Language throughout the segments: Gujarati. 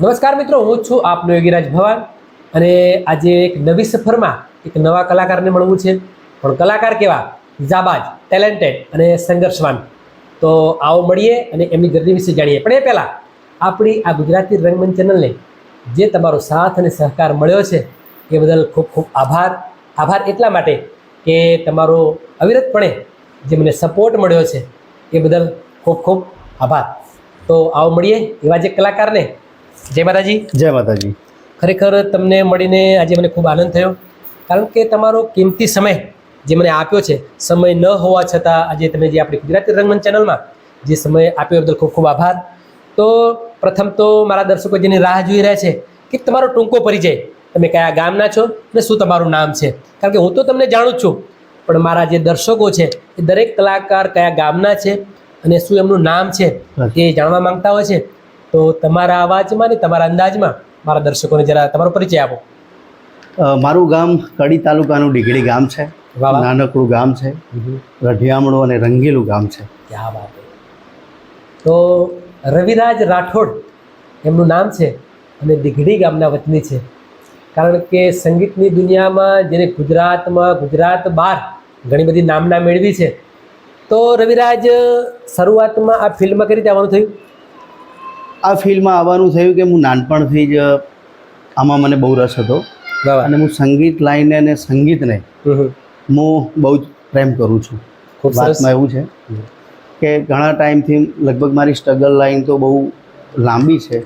નમસ્કાર મિત્રો, હું છું આપનો યોગીરાજ ભવાન અને આજે એક નવી સફરમાં એક નવા કલાકારને મળવું છે. પણ કલાકાર કેવા? જાબાજ, ટેલેન્ટેડ અને સંઘર્ષવાન. તો આવો મળીએ અને એમની ગતિ વિશે જાણીએ. પણ એ પહેલાં આપણી આ ગુજરાતી રંગમંચ ચેનલને જે તમારો સાથ અને સહકાર મળ્યો છે એ બદલ ખૂબ ખૂબ આભાર. આભાર એટલા માટે કે તમારો અવિરતપણે જે મને સપોર્ટ મળ્યો છે એ બદલ ખૂબ ખૂબ આભાર. તો આવો મળીએ એવા જે કલાકારને. જય માતાજી. જય માતાજી. ખરેખર તમને મળીને આજે મને ખૂબ આનંદ થયો, કારણ કે તમારો કિંમતી સમય જે મને આપ્યો છે, સમય ન હોવા છતાં આજે તમે જે આપણી ગુજરાતી રંગમંચ ચેનલમાં જે સમય આપ્યો એ બદલ ખૂબ ખૂબ આભાર. તો પ્રથમ તો મારા દર્શકો જેની રાહ જોઈ રહ્યા છે કે તમારો ટૂંકો પરિચય, તમે કયા ગામના છો અને શું તમારું નામ છે. કારણ કે હું તો તમને જાણું જ છું, પણ મારા જે દર્શકો છે એ દરેક કલાકાર કયા ગામના છે અને શું એમનું નામ છે એ જાણવા માંગતા હોય છે. તો તમારા અવાજમાં ને તમારા અંદાજમાં મારા દર્શકોને જરા તમારો પરિચય આપો. મારું ગામ કડી તાલુકાનું ડીગડી ગામ છે. નાનકડું ગામ છે, રઢિયામણું અને રંગીલું ગામ છે. ક્યાં વાત. તો રવિરાજ રાઠોડ એમનું નામ છે અને દીઘડી ગામના વતની છે. કારણ કે સંગીતની દુનિયામાં જેને ગુજરાતમાં, ગુજરાત બહાર ઘણી બધી નામના મેળવી છે. તો રવિરાજ, શરૂઆતમાં આ ફિલ્ડમાં કઈ રીતે આવવાનું થયું? આ ફિલ્ડમાં આવવાનું થયું કે હું નાનપણથી જ આમાં મને બહુ રસ હતો અને હું સંગીત લાઈને અને સંગીતને હું બહુ જ પ્રેમ કરું છું. વાતમાં એવું છે કે ઘણા ટાઈમથી લગભગ મારી સ્ટ્રગલ લાઈન તો બહુ લાંબી છે.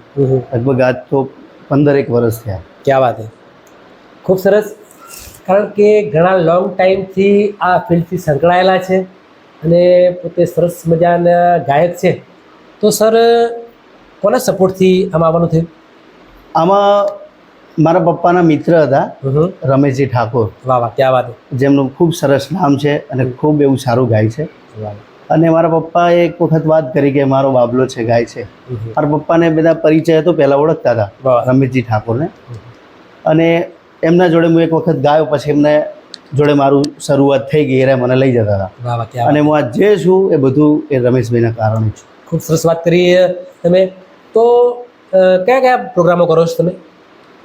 લગભગ આજ તો 15 વર્ષ થયા. ક્યાં વાત છે. ખૂબ સરસ. કારણ કે ઘણા લોંગ ટાઈમથી આ ફિલ્ડથી સંકળાયેલા છે અને પોતે સરસ મજાના ગાયક છે. તો સર, કોના સપોર્ટથી આમાં આવવાનું થયું? આમાં મારા પપ્પાના મિત્ર હતા, રમેશજી ઠાકોર. વાહ વાહ, ક્યાં વાત. જેમનું ખૂબ સરસ નામ છે અને ખૂબ એવું સારું ગાય છે. અને મારા પપ્પાએ એક વખત વાત કરી કે મારો બાબલો છે, ગાય છે. મારા પપ્પાને બધા પરિચય તો પહેલાં ઓળખતા હતા, રમેશજી ઠાકોરને. અને એમના જોડે હું એક વખત ગાયો, પછી એમને જોડે મારું શરૂઆત થઈ ગઈ. એ મને લઈ જતા હતા અને હું આ જે છું એ બધું એ રમેશભાઈના કારણે છું. ખૂબ સરસ વાત કરી તમે. તો કયા કયા પ્રોગ્રામો કરો છો તમે?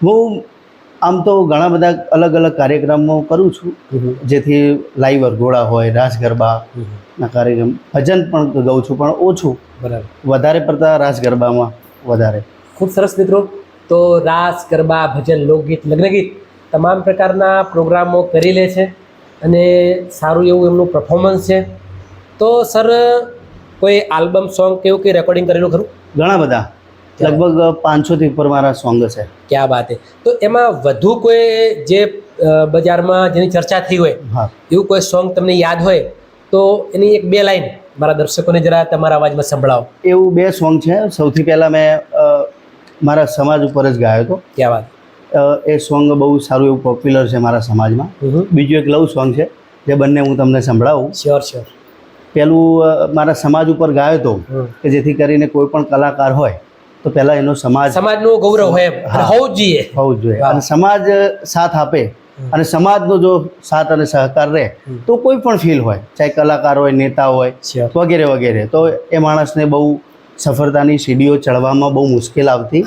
હું આમ તો ઘણા બધા અલગ અલગ કાર્યક્રમો કરું છું, જેથી લાઈવ વરઘોડા હોય, રાસ ગરબાના કાર્યક્રમ, ભજન પણ ગાઉં છું, પણ ઓછું. બરાબર. વધારે પડતા રાસ ગરબામાં વધારે. ખૂબ સરસ મિત્રો. તો રાસ ગરબા, ભજન, લોકગીત, લગ્નગીત તમામ પ્રકારના પ્રોગ્રામો કરી લે છે અને સારું એવું એમનું પરફોર્મન્સ છે. તો સર, કોઈ આલ્બમ, સોંગ કે એવું કંઈ રેકોર્ડિંગ કરેલું ખરું? ઘણા બધા, લગભગ 500થી ઉપર મારા સોંગ છે. ક્યાં વાત છે. તો એમાં વધુ કોઈ જે બજારમાં જેની ચર્ચા થઈ હોય એવું કોઈ સોંગ તમને યાદ હોય તો એની એક બે લાઈન મારા દર્શકોને જરા તમારા અવાજમાં સંભળાવો. એવું 2 સોંગ છે. સૌથી પહેલાં મેં મારા સમાજ ઉપર જ ગાયો હતો. ક્યાં વાત. એ સોંગ બહુ સારું એવું પોપ્યુલર છે મારા સમાજમાં. બીજું એક લવ સોંગ છે, જે બંને હું તમને સંભળાવું. Sure sure. પેલું મારા સમાજ ઉપર ગાયો હતો કે જેથી કરીને કોઈ પણ કલાકાર હોય તો પહેલાં એનો સમાજનું ગૌરવ હોય, હોવું જ જોઈએ. અને સમાજ સાથ આપે અને સમાજનો જો સાથ અને સહકાર રહે તો કોઈ પણ ફિલ્ડ હોય, ચાહે કલાકાર હોય, નેતા હોય, વગેરે વગેરે, તો એ માણસને બહુ સફળતાની સીડીઓ ચડવામાં બહુ મુશ્કેલ આવતી,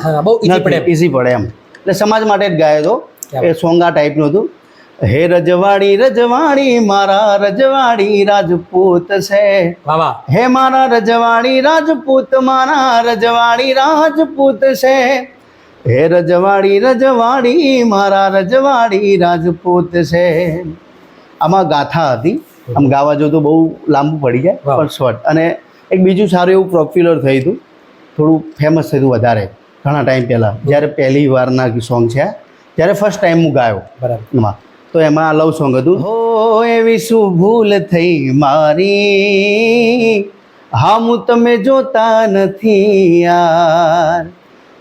ઇઝી પડે એમ. એટલે સમાજ માટે જ ગાયો હતો. એ સોંગ આ ટાઈપનું હતું. હે રજવાડી રજવાડી મારા રજવાડી રાજપૂત છે. હે મારા રજવાડી રાજપૂત, મારા રજવાડી રાજપૂત છે. હે રજવાડી રજવાડી મારા રજવાડી રાજપૂત છે. આમાં ગાથા હતી. આમ ગાવા જો તો બહુ લાંબુ પડી જાય, પણ શોર્ટ. અને એક બીજું સારું એવું પોપ્યુલર થયું હતું, થોડું ફેમસ થયું વધારે ઘણા ટાઈમ પહેલાં, જ્યારે પહેલી વારના સોંગ છે, ત્યારે ફર્સ્ટ ટાઈમ હું ગાયો એમાં. તો એમાં લવ સોંગ હતું. હો એવી શું ભૂલ થઈ મારી, હા હું તમે જોતા નથી યાર,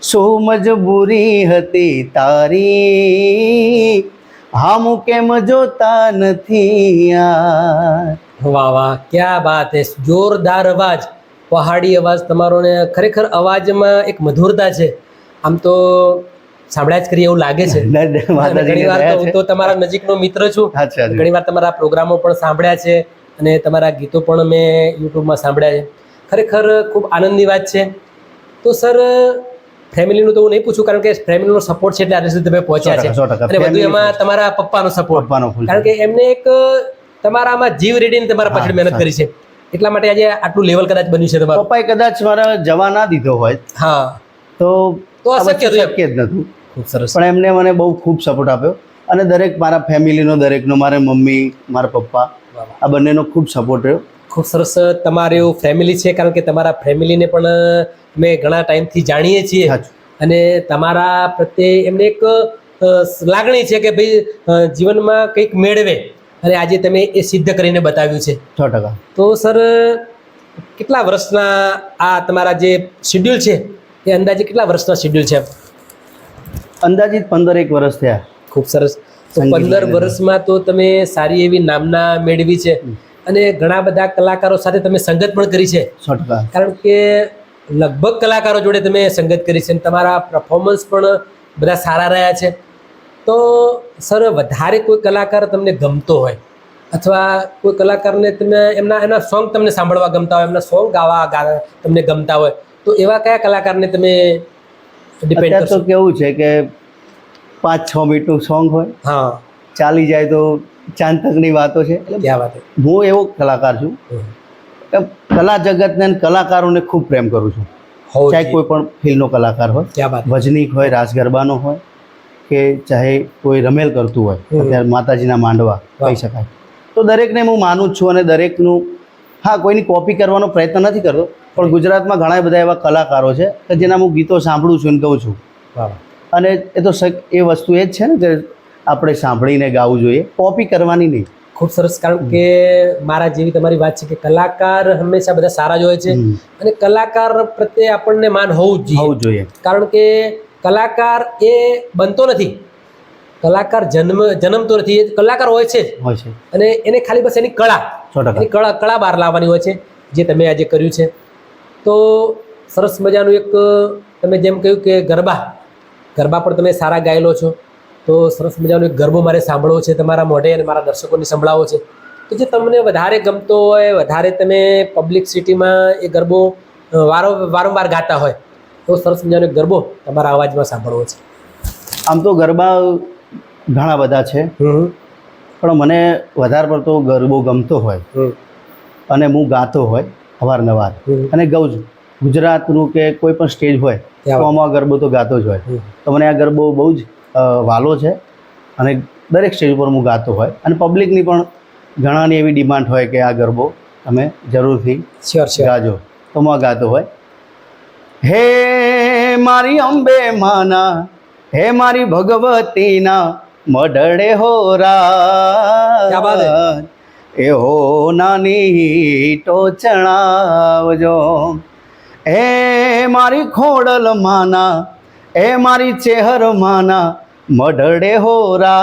શું મજબૂરી હતી તારી, હા હું કેમ જોતા નથી યાર. વાહ વાહ, ક્યાં બાત હે. જોરદાર અવાજ, પહાડી અવાજ તમારો ને ખરેખર અવાજમાં એક મધુરતા છે. આમ તો સાંભળ્યા જ કરીએ એવું લાગે છે. ઘણી વાર તો હું તો તમારા નજીકનો મિત્ર છું. ઘણી વાર તમારા પ્રોગ્રામો પણ સાંભળ્યા છે અને તમારા ગીતો પણ મેં યુટ્યુબમાં સાંભળ્યા છે. ખરેખર ખૂબ આનંદની વાત છે. તો સર, ફેમિલીનું તો હું નહીં પૂછું, કારણ કે ફેમિલીનો સપોર્ટ છે એટલે આજે સુધી તમે પહોંચ્યા છે. 100%. અને વધુ એમાં તમારા પપ્પાનો સપોર્ટ, પપ્પાનો full કારણ કે એમને એક તમારામાં જીવ રેડીને તમારા પાછળ મહેનત કરી છે, એટલા માટે આજે આટલું લેવલ કદાચ બન્યું છે તમારું. પપ્પાએ કદાચ મારા જવા ના દીધો હોય હા, તો તો અશક્ય હતું એમ. શક્ય જ નહોતું. ખૂબ સરસ. પણ એમને મને બહુ ખૂબ સપોર્ટ આપ્યો, અને દરેક મારા ફેમિલીનો, દરેકનો, મારા મમ્મી, મારા પપ્પા, આ બંનેનો ખૂબ સપોર્ટ રહ્યો. ખૂબ સરસ તમારું એવું ફેમિલી છે, કારણ કે તમારા ફેમિલીને પણ મેં ઘણા ટાઈમથી જાણીએ છીએ, સાચું. અને તમારા પ્રત્યે એમને એક લાગણી છે કે ભાઈ જીવનમાં કંઈક મેળવે, અને આજે તમે એ સિદ્ધ કરીને બતાવ્યું છે. 100%. તો સર, કેટલા વર્ષના આ તમારા જે શેડ્યુલ છે એ અંદાજે કેટલા વર્ષના શેડ્યુલ છે? અંદાજિત 15 વર્ષ થયા. ખૂબ સરસ. તો સંગીત 15 લાઈનમાં. વર્ષમાં તો તમે સારી એવી નામના મેળવી છે, અને ઘણા બધા કલાકારો સાથે તમે સંગત પણ કરી છે, 100%. કારણ કે લગભગ કલાકારો જોડે તમે સંગત કરી છે, અને તમારા પરફોર્મન્સ પણ બધા સારા રહ્યા છે. તો સર, વધારે કોઈ કલાકાર તમને ગમતો હોય, અથવા કોઈ કલાકારને તમે એના સોંગ તમને સાંભળવા ગમતા હોય, એમના સોંગ ગાવા તમને ગમતા હોય, તો એવા કયા કલાકારને તમે ડિપેન્ડ અત્યારે તો કરશો? કેવું છે કે 5-6 મિનિટનું સોંગ હોય, હા, ચાલી જાય તો ચાંદ તકની વાતો છે. એટલે ક્યાં વાત છે. હું એવો કલાકાર છું કે કલા જગતને અને કલાકારોને ખૂબ પ્રેમ કરું છું. હોવું ચાહે જોઈએ. કોઈ પણ ફિલ્ડનો કલાકાર હોય, ક્યાં વાત. ભજનીક હોય, રાસ ગરબાનો હોય, કે ચાહે કોઈ રમેલ કરતું હોય, અત્યારે માતાજીના માંડવા કહી શકાય, તો દરેકને હું માનું જ છું. અને દરેકનું, હા, કોઈની કોપી કરવાનો પ્રયત્ન નથી કરતો, પણ ગુજરાતમાં ઘણા બધા એવા કલાકારો છે કે જેના હું ગીતો સાંભળું છું અને ગાઉં છું. વાહ. અને એ તો એ વસ્તુ એ જ છે ને કે આપણે સાંભળીને ગાવું જોઈએ, કોપી કરવાની નહીં. ખૂબ સરસ. કારણ કે મારા જેવી તમારી વાત છે કે કલાકાર હંમેશા બધા સારા જ હોય છે, અને કલાકાર પ્રત્યે આપણને માન હોવું જ હોવું જોઈએ. જોઈએ. કારણ કે કલાકાર એ બનતો નથી, કલાકાર જન્મતો નથી, એ કલાકાર હોય છે જ. હોય છે. અને એને ખાલી બસ એની કળા 100%. એની કળા બહાર લાવવાની હોય છે, જે તમે આજે કર્યું છે. તો સરસ મજાનું એક તમે જેમ કહ્યું કે ગરબા પણ તમે સારા ગાયેલો છો, તો સરસ મજાનો એક ગરબો મારે સાંભળવો છે તમારા મોઢે, અને મારા દર્શકોને સંભળાવવો છે. તો જે તમને વધારે ગમતો હોય, વધારે તમે પબ્લિક સિટીમાં એ ગરબો વારંવાર ગાતા હોય, તો સરસ મજાનો એક ગરબો તમારા અવાજમાં સાંભળવો છે. આમ તો ગરબા ઘણા બધા છે, પણ મને વધારે પડતો ગરબો ગમતો હોય અને હું ગાતો હોય અવારનવાર, અને ગાઉં છું. ગુજરાતનું કે કોઈ પણ સ્ટેજ હોય તો આમાં ગરબો તો ગાતો જ હોય. તો મને આ ગરબો બહુ જ વાલો છે, અને દરેક સ્ટેજ ઉપર હું ગાતો હોય, અને પબ્લિકની પણ ઘણાની એવી ડિમાન્ડ હોય કે આ ગરબો તમે જરૂરથી શ્યોર ગાજો, તો હું ગાતો હોય. હે મારી અંબે માના, હે મારી ભગવતીના મઢડે હો ક્યા બાત હે. રા એ હો નાની ટોચણાવજો. હે મારી ખોડલ માના, હે મારી ચેહર માના મઢડે હો રા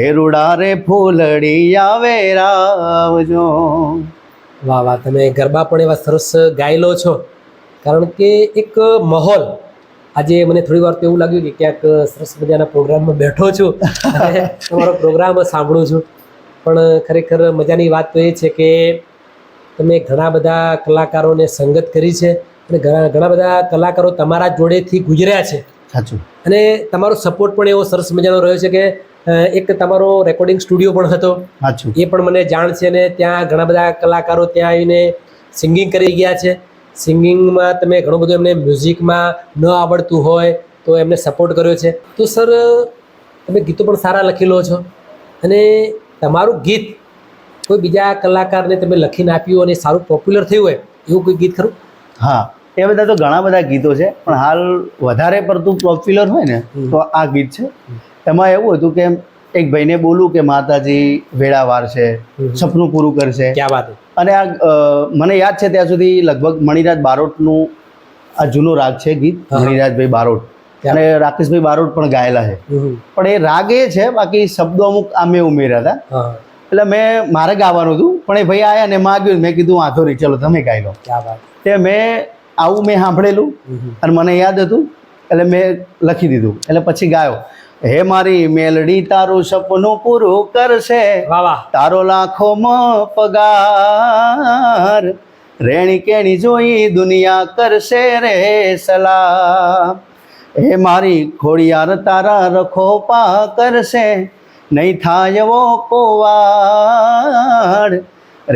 એ રૂડા રે ફૂલડી આવે રાવજો. વાહ વાહ. તમે ગરબા પણ એવા સરસ ગાયેલો છો, કારણ કે એક માહોલ, આજે મને થોડી વાર તો એવું લાગ્યું કે ક્યાંક સરસ મજાના પ્રોગ્રામમાં બેઠો છું અને તમારો પ્રોગ્રામ સાંભળું છું. પણ ખરેખર મજાની વાત તો એ છે કે તમે ઘણા બધા કલાકારોને સંગત કરી છે, અને ઘણા બધા કલાકારો તમારા જોડેથી ગુજર્યા છે, સાચું. અને તમારો સપોર્ટ પણ એવો સરસ મજાનો રહ્યો છે કે એક તમારો રેકોર્ડિંગ સ્ટુડિયો પણ હતો, સાચું. એ પણ મને જાણ છે. અને ત્યાં ઘણા બધા કલાકારો ત્યાં આવીને સિંગિંગ કરી ગયા છે. સિંગિંગમાં તમે ઘણું બધું, એમને મ્યુઝિકમાં ન આવડતું હોય તો એમને સપોર્ટ કર્યો છે. તો સર, તમે ગીતો પણ સારા લખી લો છો, અને તમારું ગીત કોઈ બીજા કલાકારને તમે લખીને આપ્યું અને સારું પોપ્યુલર થયું હોય એવું કોઈ ગીત ખરું? હા, એ બધા તો ઘણા બધા ગીતો છે, પણ હાલ વધારે પડતું પોપ્યુલર હોય ને તો આ ગીત છે. એમાં એવું હતું કે એક ભાઈને બોલું કે માતાજી વેળા વારશે, સપનું પૂરું કરશે. ક્યાં વાત. અને આ મને યાદ છે ત્યાં સુધી લગભગ મણિરાજ બારોટનું આ જૂનો રાગ છે ગીત, મણિરાજભાઈ બારોટ, અને રાકેશભાઈ બારોટ પણ ગાયેલા છે. પણ એ રાગ એ છે, બાકી શબ્દો અમુક આમે ઉમેર્યા હતા. એટલે મારે ગાવાનું હતું, પણ એ ભાઈ આવ્યા ને માગ્યું, મેં કીધું વાંધો નહીં, ચલો તમે ગાઈ લો. તે મેં સાંભળેલું અને મને યાદ હતું, એટલે મેં લખી દીધું. એટલે પછી ગાયો, હે મારી મેલડી તારું સપનું પૂરું કરશે, તારો લાખોમાં પગાર, રેણી કેણી જોઈ દુનિયા કરશે રે સલામ, એ મારી ખોડિયાર તારા રખો પા કરશે, નહીં થાય એવો કોવાડ,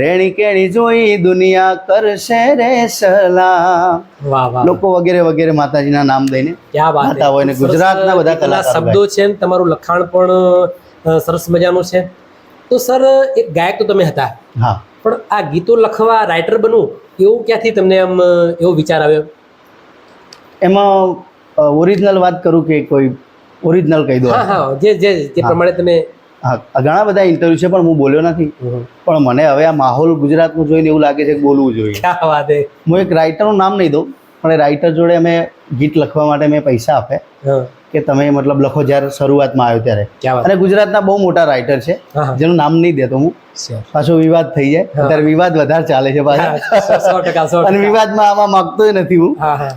રેણી કેણી જોઈ દુનિયા કરશે રે સલામ. વાહ વાહ, લોકો વગેરે વગેરે માતાજીના નામ દઈને ક્યાં વાત ગાતા હોય ને ગુજરાતના બધા ગીતના કલાકારો શબ્દો છે ને તમારું લખાણ પણ સરસ મજાનું છે. તો સર એક ગાયક તો તમે હતા, હા. પણ આ ગીતો લખવા રાઇટર બનવું એવું ક્યાંથી તમને આમ એવો વિચાર આવ્યો? એમાં ઓરિજિનલ વાત કરું કે કોઈ ઓરિજિનલ કહી દો? હા હા, જે જે જે પ્રમાણે તમે હા, ઘણા બધા ઇન્ટરવ્યુ છે પણ હું બોલ્યો નથી. પણ મને હવે આ માહોલ ગુજરાતનું જોઈને એવું લાગે છે કે બોલવું જોઈએ. ક્યાં વાત હે. હું એક રાઇટરનું નામ નહીં દઉં, પણ એ રાઇટર જોડે અમે ગીત લખવા માટે મેં પૈસા આપે હા, કે તમે મતલબ લખો જ્યારે શરૂઆતમાં આવ્યો ત્યારે. ક્યાં વાત. અને ગુજરાતના બહુ મોટા રાઇટર છે હા હા, જેનું નામ નહીં દેતો હું, sure. પાછો વિવાદ થઈ જાય. હા. અત્યારે વિવાદ વધારે ચાલે છે પાછા, હા, 100%. અને વિવાદમાં આમાં માગતોય નથી હું. હા હા,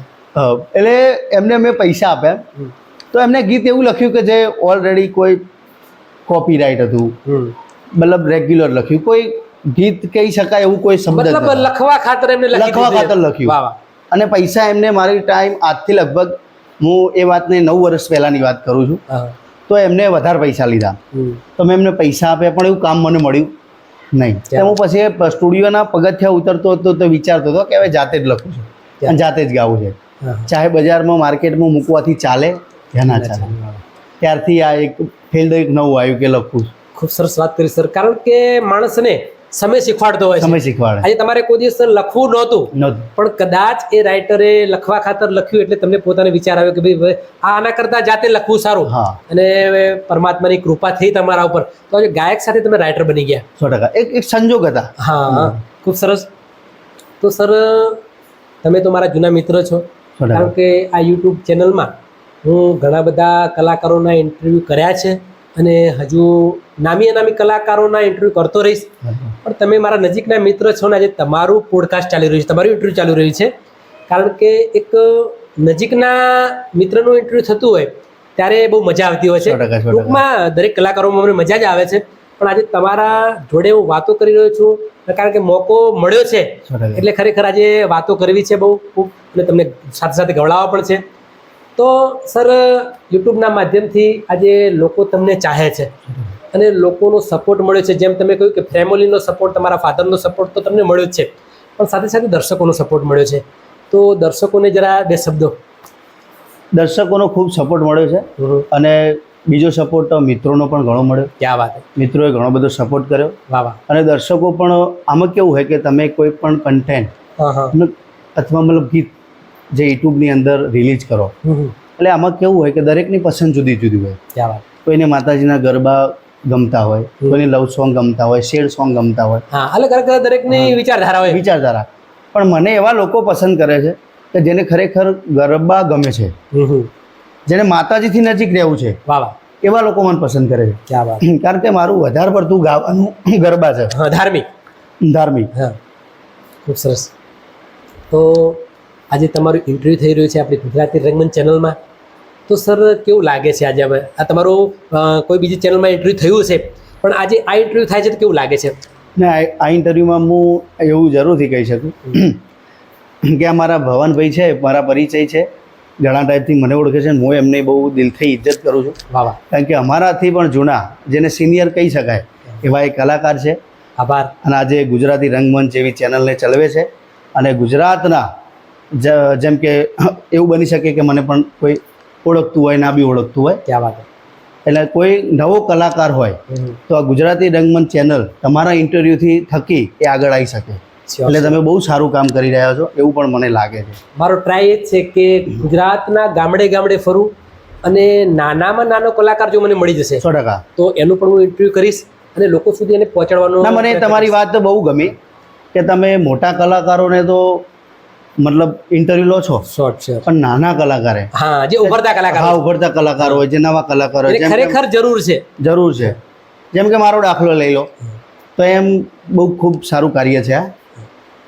એટલે એમને મેં પૈસા આપ્યા, હમ. તો એમને ગીત એવું લખ્યું કે જે ઓલરેડી કોઈ કોપીરાઇટ હતું, હમ. મતલબ રેગ્યુલર લખ્યું, કોઈ ગીત કહી શકાય એવું કોઈ શબ્દ જ મતલબ નહોતો. લખવા ખાતર એમને લખી લખવા દીધું. ખાતર લખ્યું. વાહ વાહ. અને પૈસા એમને મારી ટાઈમ આજથી લગભગ હું એ વાતને 9 વર્ષ પહેલાંની વાત કરું છું, હા. તો એમને વધારે પૈસા લીધા. હમ. તો મેં એમને પૈસા આપ્યા પણ એવું કામ મને મળ્યું નહીં. તો હું પછી સ્ટુડિયોના પગથિયા ઉતરતો હતો તો વિચારતો હતો કે હવે જાતે જ લખું છું અને જાતે જ ગાવું છે, હા. ચાહે બજારમાં માર્કેટમાં મૂકવાથી ચાલે કે ના ચાલે. ત્યારથી આ એક ફિલ્ડ એક નવું આવ્યું કે લખું છું. ખૂબ સરસ વાત કરી સર, કારણ કે માણસને સમય શીખવાડતો હોય છે. સમય શીખવાડે. આજે તમારે કોઈ દિવસ લખવું નહોતું, નહોતું. પણ કદાચ એ રાઇટરે લખવા ખાતર લખ્યું એટલે તમને પોતાને વિચાર આવ્યો કે ભાઈ આ આના કરતા જાતે લખવું સારું. હા. અને પરમાત્માની કૃપા થઈ તમારા ઉપર, તો આજે ગાયક સાથે તમે રાઇટર બની ગયા. 100%. એક સંજોગ હતા. હા, ખૂબ સરસ. તો સર તમે તો મારા જૂના મિત્ર છો, 100%. કારણ કે આ યુટ્યુબ ચેનલમાં હું ઘણા બધા કલાકારોના ઇન્ટરવ્યૂ કર્યા છે અને હજુ નામી અનામી કલાકારોના ઇન્ટરવ્યૂ કરતો રહીશ. પણ તમે મારા નજીકના મિત્ર છો ને આજે તમારું પોડકાસ્ટ ચાલી રહ્યું છે, તમારું ઇન્ટરવ્યૂ ચાલી રહ્યું છે, કારણ કે એક નજીકના મિત્રનું ઇન્ટરવ્યૂ થતું હોય ત્યારે બહુ મજા આવતી હોય છે. 100%. ટૂંકમાં દરેક કલાકારોમાં મને મજા જ આવે છે, પણ આજે તમારા જોડે હું વાતો કરી રહ્યો છું કારણ કે મોકો મળ્યો છે, 100%. એટલે ખરેખર આજે વાતો કરવી છે બહુ ખૂબ, અને તમને સાથે સાથે ગવડાવવા પણ છે. તો સર યુટ્યુબના માધ્યમથી આજે લોકો તમને ચાહે છે અને લોકોનો સપોર્ટ મળ્યો છે. જેમ તમે કહ્યું કે ફેમિલીનો સપોર્ટ, તમારા ફાધરનો સપોર્ટ તો તમને મળ્યો જ છે, પણ સાથે સાથે દર્શકોનો સપોર્ટ મળ્યો છે. તો દર્શકોને જરા 2 શબ્દો. દર્શકોનો ખૂબ સપોર્ટ મળ્યો છે, અને બીજો સપોર્ટ મિત્રોનો પણ ઘણો મળ્યો. ક્યાં વાત. મિત્રોએ ઘણો બધો સપોર્ટ કર્યો. વાહ વાહ. અને દર્શકો પણ આમાં કેવું હોય કે તમે કોઈ પણ કન્ટેન્ટ હા હા. અથવા મતલબ ગીત જે યુટ્યુબની અંદર રિલીઝ કરો, એટલે આમાં કેવું હોય કે દરેકની પસંદ જુદી જુદી હોય. ક્યાં વાત. કોઈને માતાજીના ગરબા ગમતા હોય, કોઈને લવ સોંગ ગમતા હોય, શેડ સોંગ ગમતા હોય, હા, અલગ અલગ દરેકની વિચારધારા હોય. વિચારધારા. પણ મને એવા લોકો પસંદ કરે છે કે જેને ખરેખર ગરબા ગમે છે, જેને માતાજીથી નજીક રહેવું છે, વાહ વાહ. એવા લોકો મને પસંદ કરે છે. ક્યાં વાત. કારણ કે મારું વધારે પડતું ગાવાનું ગરબા છે, હા, ધાર્મિક. ધાર્મિક. હા, ખૂબ સરસ. તો આજે તમારું ઇન્ટરવ્યૂ થઈ રહ્યું છે આપણી ગુજરાતી રંગમંચ ચેનલમાં. તો સર કેવું લાગે છે આજે હવે આ તમારું કોઈ બીજી ચેનલમાં ઇન્ટરવ્યૂ થયું છે, પણ આજે આ ઇન્ટરવ્યૂ થાય છે તો કેવું લાગે છે? ને આ ઇન્ટરવ્યૂમાં હું એવું જરૂરથી કહી શકું કે આ મારા ભવનભાઈ છે, મારા પરિચય છે, ઘણા ટાઈપથી મને ઓળખે છે, હું એમને બહુ દિલથી ઇજ્જત કરું છું. વાહ વાહ. કારણ કે અમારાથી પણ જૂના, જેને સિનિયર કહી શકાય એવા એક કલાકાર છે. આભાર. અને આજે ગુજરાતી રંગમંચ જેવી ચેનલને ચલાવે છે, અને ગુજરાતના જેમ કે એવું બની શકે કે મને પણ કોઈ ઓળખતું હોય, ના બી ઓળખતું હોય, ક્યાં વાત. એટલે કોઈ નવો કલાકાર હોય તો આ ગુજરાતી રંગમંચ ચેનલ તમારા ઇન્ટરવ્યૂથી થકી એ આગળ આવી શકે. એટલે તમે બહુ સારું કામ કરી રહ્યા છો એવું પણ મને લાગે છે. મારો ટ્રાય એ જ છે કે ગુજરાતના ગામડે ગામડે ફરું અને નાનામાં નાનો કલાકાર જો મને મળી જશે 100%. તો એનું પણ હું ઇન્ટરવ્યૂ કરીશ અને લોકો સુધી એને પહોંચાડવાનું. ના, મને તમારી વાત તો બહુ ગમી કે તમે મોટા કલાકારોને તો મતલબ ઇન્ટરવ્યૂ લો છો, શોર્ટ છે, પણ નાના કલાકારે, હા, જે ઉભરતા કલાકાર, હા, ઉભરતા કલાકાર હોય, જે નવા કલાકાર હોય, એને ખરેખર જરૂર છે. જરૂર છે. જેમ કે મારો દાખલો લઈ લો તો એમ બહુ ખૂબ સારું કાર્ય છે આ.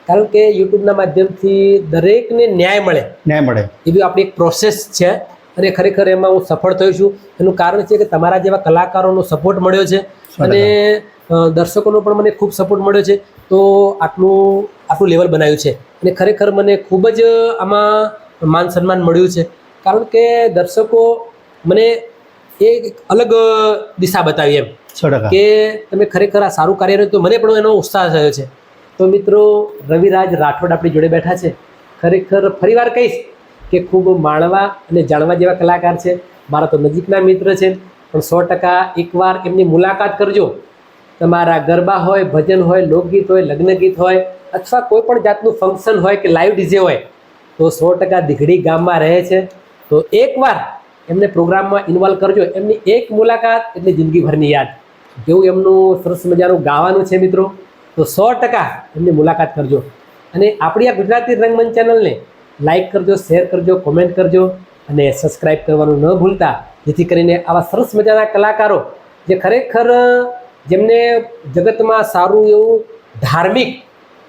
કારણ કે યુટ્યુબના માધ્યમથી દરેકને ન્યાય મળે, ન્યાય મળે, એવી આપણી એક પ્રોસેસ છે, અને ખરેખર એમાં હું સફળ થયો છું. એનું કારણ છે કે તમારા જેવા કલાકારોનો સપોર્ટ મળ્યો છે, અને દર્શકોનો પણ મને ખૂબ સપોર્ટ મળ્યો છે. તો આટલું લેવલ બનાવ્યું છે અને ખરેખર મને ખૂબ જ આમાં માન સન્માન મળ્યું છે. કારણ કે દર્શકો મને એક અલગ દિશા બતાવી એમ 100%. કે તમે ખરેખર આ સારું કાર્ય કર્યું, તો મને પણ એનો ઉત્સાહ થયો છે. તો મિત્રો, રવિરાજ રાઠોડ આપણી જોડે બેઠા છે. ખરેખર ફરીવાર કહીશ કે ખૂબ માણવા અને જાણવા જેવા કલાકાર છે. મારા તો નજીકના મિત્ર છે, પણ 100% એકવાર એમની મુલાકાત કરજો. તમારા ગરબા હોય, ભજન હોય, લોકગીત હોય, લગ્ન ગીત હોય, અથવા કોઈ પણ જાતનું ફંક્શન હોય કે લાઈવ ડીજે હોય, તો 100% દીઘડી ગામમાં રહે છે. તો એકવાર એમને પ્રોગ્રામમાં ઇન્વોલ્વ કરજો. એમની એક મુલાકાત એટલે જિંદગીભરની યાદ. એવું એમનું સરસ મજાનું ગાવાનું છે મિત્રો. તો 100% એમની મુલાકાત કરજો. અને આપણી આ ગુજરાતી રંગમંચ ચેનલને લાઈક કરજો, શેર કરજો, કોમેન્ટ કરજો અને સબસ્ક્રાઈબ કરવાનું ન ભૂલતા, જેથી કરીને આવા સરસ મજાના કલાકારો જે ખરેખર જેમને જગતમાં સારું એવું ધાર્મિક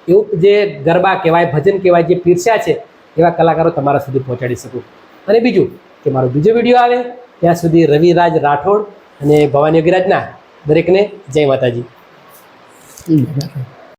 એવું જે ગરબા કહેવાય, ભજન કહેવાય, જે પીરસ્યા છે, એવા કલાકારો તમારા સુધી પહોંચાડી શકું. અને બીજું કે મારો બીજો વિડીયો આવે ત્યાં સુધી રવિરાજ રાઠોડ અને ભવાની યોગીરાજના દરેકને જય માતાજી.